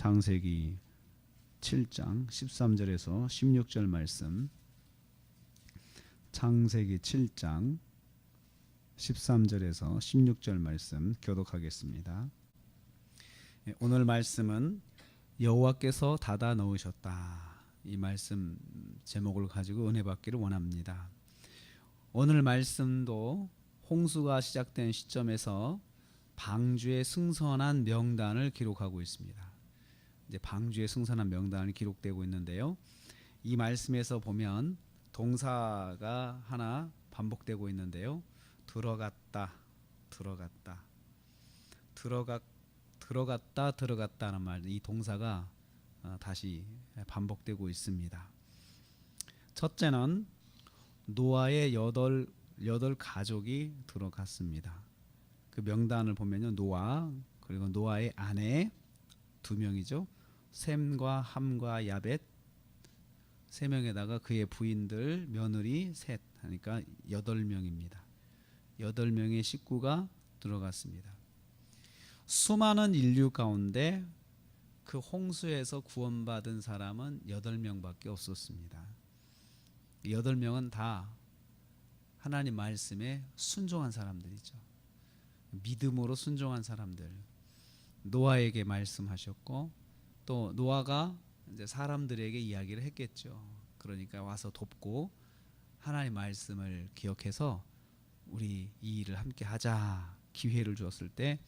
창세기 7장 13절에서 16절 말씀. 창세기 7장 13절에서 16절 말씀 교독하겠습니다. 오늘 말씀은 여호와께서 닫아 놓으셨다. 이 말씀 제목을 가지고 은혜 받기를 원합니다. 오늘 말씀도 홍수가 시작된 시점에서 방주의 승선한 명단을 기록하고 있습니다. 이제 방주의 승선한 명단이 기록되고 있는데요. 이 말씀에서 보면 동사가 하나 반복되고 있는데요. 들어갔다, 들어갔다, 들어갔다는 말, 이 동사가 다시 반복되고 있습니다. 첫째는 노아의 여덟 가족이 들어갔습니다. 그 명단을 보면요, 노아 그리고 노아의 아내 2명이죠. 셈과 함과 야벳 3명에다가 그의 부인들 며느리 셋 하니까 8명입니다. 8명의 식구가 들어갔습니다. 수많은 인류 가운데 그 홍수에서 구원받은 사람은 8명밖에 없었습니다. 8명은 다 하나님 말씀에 순종한 사람들이죠. 믿음으로 순종한 사람들. 노아에게 말씀하셨고 또 노아가 이제 사람들에게 이야기를 했겠죠. 그러니까 와서 돕고 하나님 말씀을 기억해서 우리 이 일을 함께 하자 기회를 주었을 때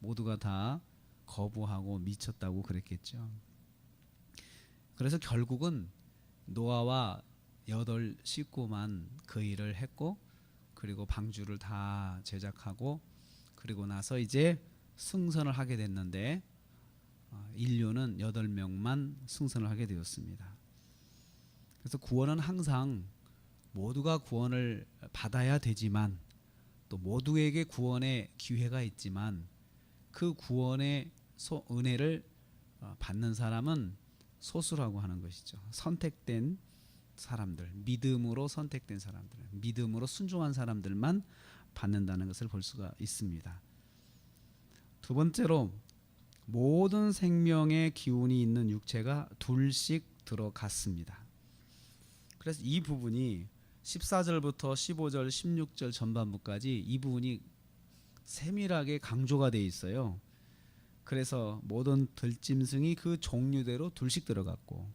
모두가 다 거부하고 미쳤다고 그랬겠죠. 그래서 결국은 노아와 8 식구만 그 일을 했고, 그리고 방주를 다 제작하고, 그리고 나서 이제 승선을 하게 됐는데 인류는 8명만 승선을 하게 되었습니다. 그래서 구원은 항상 모두가 구원을 받아야 되지만, 또 모두에게 구원의 기회가 있지만, 그 구원의 은혜를 받는 사람은 소수라고 하는 것이죠. 선택된 사람들, 믿음으로 선택된 사람들, 믿음으로 순종한 사람들만 받는다는 것을 볼 수가 있습니다. 두 번째로 모든 생명의 기운이 있는 육체가 둘씩 들어갔습니다. 그래서 이 부분이 14절부터 15절, 16절 전반부까지 이 부분이 세밀하게 강조가 되어 있어요. 그래서 모든 들짐승이 그 종류대로 둘씩 들어갔고,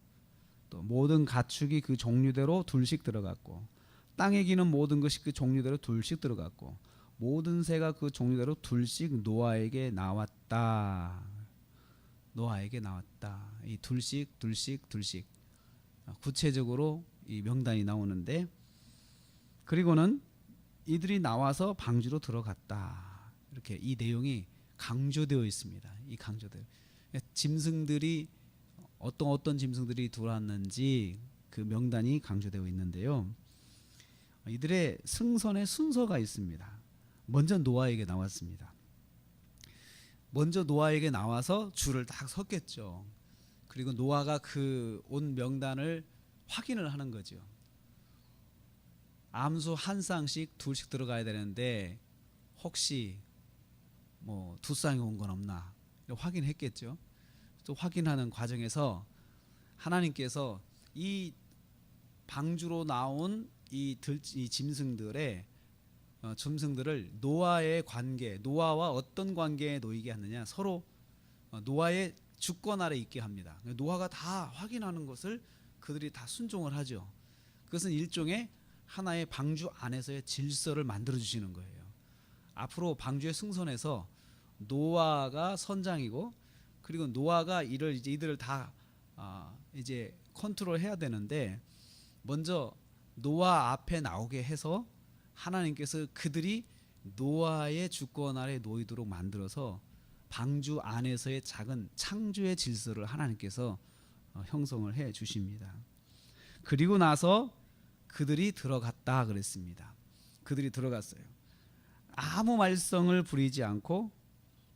또 모든 가축이 그 종류대로 둘씩 들어갔고, 땅에 기는 모든 것이 그 종류대로 둘씩 들어갔고, 모든 새가 그 종류대로 둘씩 노아에게 나왔다. 노아에게 나왔다. 이 둘씩 구체적으로 이 명단이 나오는데, 그리고는 이들이 나와서 방주로 들어갔다. 이렇게 이 내용이 강조되어 있습니다. 이 강조되어 짐승들이 어떤 짐승들이 들어왔는지 그 명단이 강조되어 있는데요. 이들의 승선의 순서가 있습니다. 먼저 노아에게 나왔습니다. 먼저 노아에게 나와서 줄을 딱 섰겠죠. 그리고 노아가 그 온 명단을 확인을 하는 거죠. 암수 한 쌍씩 둘씩 들어가야 되는데 혹시 뭐 2쌍이 온 건 없나 확인했겠죠. 또 확인하는 과정에서 하나님께서 이 방주로 나온 이 짐승들의 짐승들을 노아의 관계, 노아와 어떤 관계에 놓이게 하느냐, 서로 노아의 주권 아래 있게 합니다. 노아가 다 확인하는 것을 그들이 다 순종을 하죠. 그것은 일종의 하나의 방주 안에서의 질서를 만들어 주시는 거예요. 앞으로 방주의 승선에서 노아가 선장이고, 그리고 노아가 이들을 다 이제 컨트롤해야 되는데, 먼저 노아 앞에 나오게 해서 하나님께서 그들이 노아의 주권 아래 놓이도록 만들어서 방주 안에서의 작은 창조의 질서를 하나님께서 형성을 해 주십니다. 그리고 나서 그들이 들어갔다 그랬습니다. 그들이 들어갔어요. 아무 말썽을 부리지 않고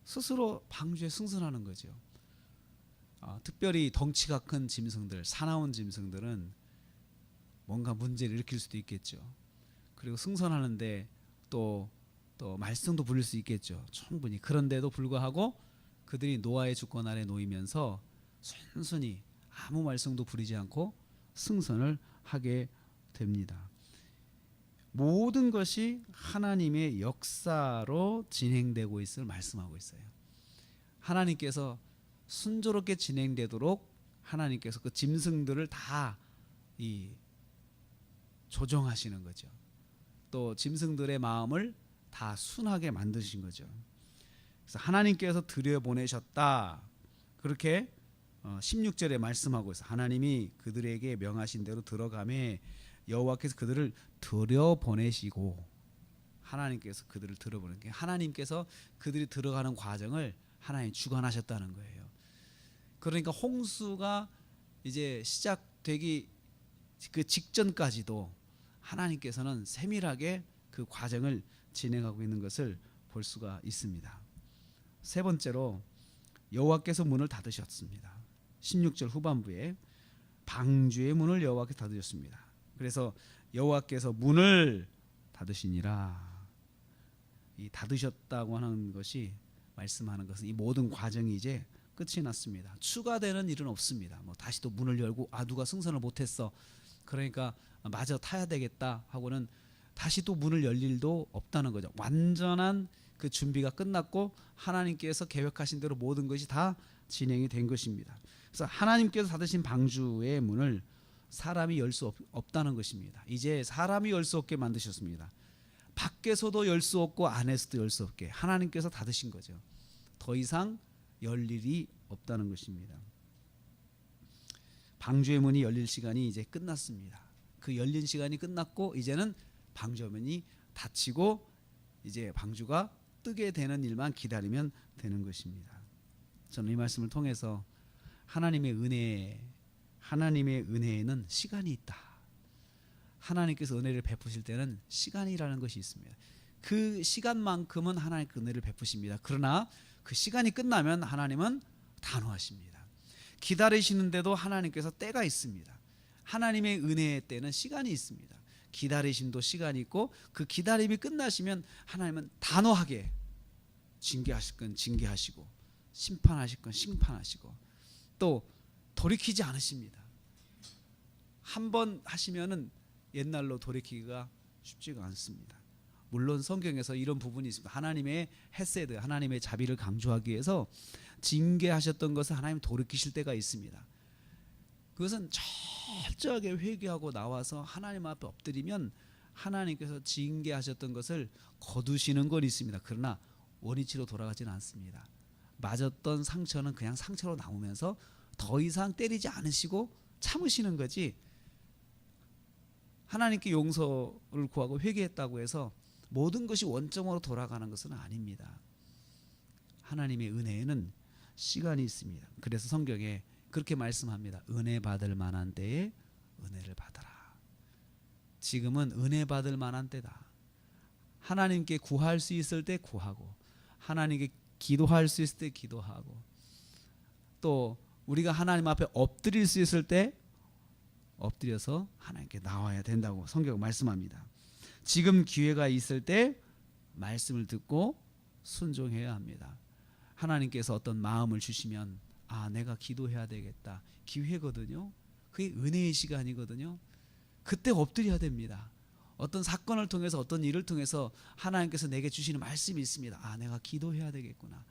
스스로 방주에 승선하는 거죠. 특별히 덩치가 큰 짐승들, 사나운 짐승들은 뭔가 문제를 일으킬 수도 있겠죠. 그리고 승선하는데 또 말썽도 부릴 수 있겠죠. 충분히. 그런데도 불구하고 그들이 노아의 주권 아래 놓이면서 순순히 아무 말썽도 부리지 않고 승선을 하게 됩니다. 모든 것이 하나님의 역사로 진행되고 있을 말씀하고 있어요. 하나님께서 순조롭게 진행되도록 하나님께서 그 짐승들을 다 조정하시는 거죠. 또 짐승들의 마음을 다 순하게 만드신 거죠. 그래서 하나님께서 들여보내셨다. 그렇게 16절에 말씀하고 있어요. 하나님이 그들에게 명하신 대로 들어가매 여호와께서 그들을 들여보내시고, 하나님께서 그들을 들여보내는 게 하나님께서 그들이 들어가는 과정을 하나님 주관하셨다는 거예요. 그러니까 홍수가 이제 시작되기 그 직전까지도 하나님께서는 세밀하게 그 과정을 진행하고 있는 것을 볼 수가 있습니다. 세 번째로 여호와께서 문을 닫으셨습니다. 16절 후반부에 방주의 문을 여호와께서 닫으셨습니다. 그래서 여호와께서 문을 닫으시니라. 이 닫으셨다고 하는 것이 말씀하는 것은 이 모든 과정이 이제 끝이 났습니다. 추가되는 일은 없습니다. 뭐 다시 또 문을 열고 누가 승선을 못했어, 그러니까 마저 타야 되겠다 하고는 다시 또 문을 열 일도 없다는 거죠. 완전한 그 준비가 끝났고 하나님께서 계획하신 대로 모든 것이 다 진행이 된 것입니다. 그래서 하나님께서 닫으신 방주의 문을 사람이 열 수 없다는 것입니다. 이제 사람이 열 수 없게 만드셨습니다. 밖에서도 열 수 없고 안에서도 열 수 없게 하나님께서 닫으신 거죠. 더 이상 열 일이 없다는 것입니다. 방주의 문이 열릴 시간이 이제 끝났습니다. 그 열린 시간이 끝났고 이제는 방주의 문이 닫히고 이제 방주가 뜨게 되는 일만 기다리면 되는 것입니다. 저는 이 말씀을 통해서 하나님의 은혜에는 시간이 있다. 하나님께서 은혜를 베푸실 때는 시간이라는 것이 있습니다. 그 시간만큼은 하나님 은혜를 베푸십니다. 그러나 그 시간이 끝나면 하나님은 단호하십니다. 기다리시는데도 하나님께서 때가 있습니다. 하나님의 은혜의 때는 시간이 있습니다. 기다리심도 시간이 있고 그 기다림이 끝나시면 하나님은 단호하게 징계하실 건 징계하시고 심판하실 건 심판하시고 또 돌이키지 않으십니다. 한번 하시면은 옛날로 돌이키기가 쉽지가 않습니다. 물론 성경에서 이런 부분이 있습니다. 하나님의 헤세드, 하나님의 자비를 강조하기 위해서 징계하셨던 것을 하나님 돌이키실 때가 있습니다. 그것은 철저하게 회개하고 나와서 하나님 앞에 엎드리면 하나님께서 징계하셨던 것을 거두시는 건 있습니다. 그러나 원위치로 돌아가지는 않습니다. 맞았던 상처는 그냥 상처로 남으면서 더 이상 때리지 않으시고 참으시는 거지, 하나님께 용서를 구하고 회개했다고 해서 모든 것이 원점으로 돌아가는 것은 아닙니다. 하나님의 은혜에는 시간이 있습니다. 그래서 성경에 그렇게 말씀합니다. 은혜 받을 만한 때에 은혜를 받아라. 지금은 은혜 받을 만한 때다. 하나님께 구할 수 있을 때 구하고 하나님께 기도할 수 있을 때 기도하고 또 우리가 하나님 앞에 엎드릴 수 있을 때 엎드려서 하나님께 나와야 된다고 성경은 말씀합니다. 지금 기회가 있을 때 말씀을 듣고 순종해야 합니다. 하나님께서 어떤 마음을 주시면 내가 기도해야 되겠다. 기회거든요. 그게 은혜의 시간이거든요. 그때 엎드려야 됩니다. 어떤 사건을 통해서 어떤 일을 통해서 하나님께서 내게 주시는 말씀이 있습니다. 내가 기도해야 되겠구나.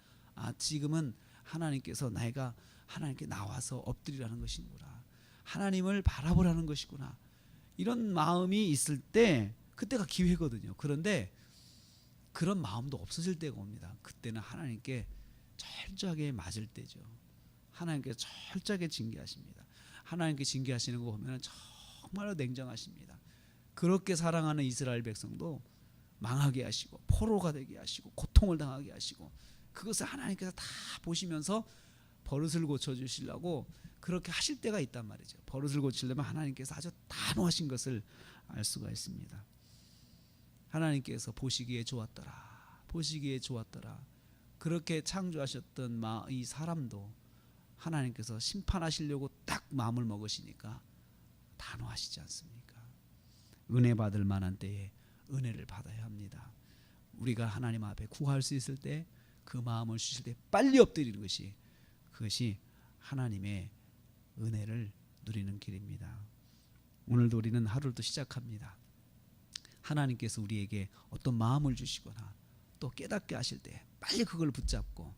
지금은 하나님께서 내가 하나님께 나와서 엎드리라는 것이구나. 하나님을 바라보라는 것이구나. 이런 마음이 있을 때 그때가 기회거든요. 그런데 그런 마음도 없어질 때가 옵니다. 그때는 하나님께 철저하게 맞을 때죠. 하나님께 철저하게 징계하십니다. 하나님께 징계하시는 거 보면 정말로 냉정하십니다. 그렇게 사랑하는 이스라엘 백성도 망하게 하시고 포로가 되게 하시고 고통을 당하게 하시고 그것을 하나님께서 다 보시면서 버릇을 고쳐주시려고 그렇게 하실 때가 있단 말이죠. 버릇을 고치려면 하나님께서 아주 단호하신 것을 알 수가 있습니다. 하나님께서 보시기에 좋았더라. 보시기에 좋았더라. 그렇게 창조하셨던 이 사람도 하나님께서 심판하시려고 딱 마음을 먹으시니까 단호하시지 않습니까? 은혜 받을 만한 때에 은혜를 받아야 합니다. 우리가 하나님 앞에 구할 수 있을 때 그 마음을 주실 때 빨리 엎드리는 것이 그것이 하나님의 은혜를 누리는 길입니다. 오늘도 우리는 하루를 또 시작합니다. 하나님께서 우리에게 어떤 마음을 주시거나 또 깨닫게 하실 때 빨리 그걸 붙잡고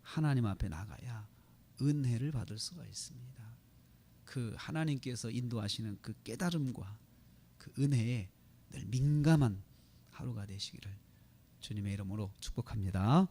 하나님 앞에 나가야 은혜를 받을 수가 있습니다. 그 하나님께서 인도하시는 그 깨달음과 그 은혜에 늘 민감한 하루가 되시기를 주님의 이름으로 축복합니다.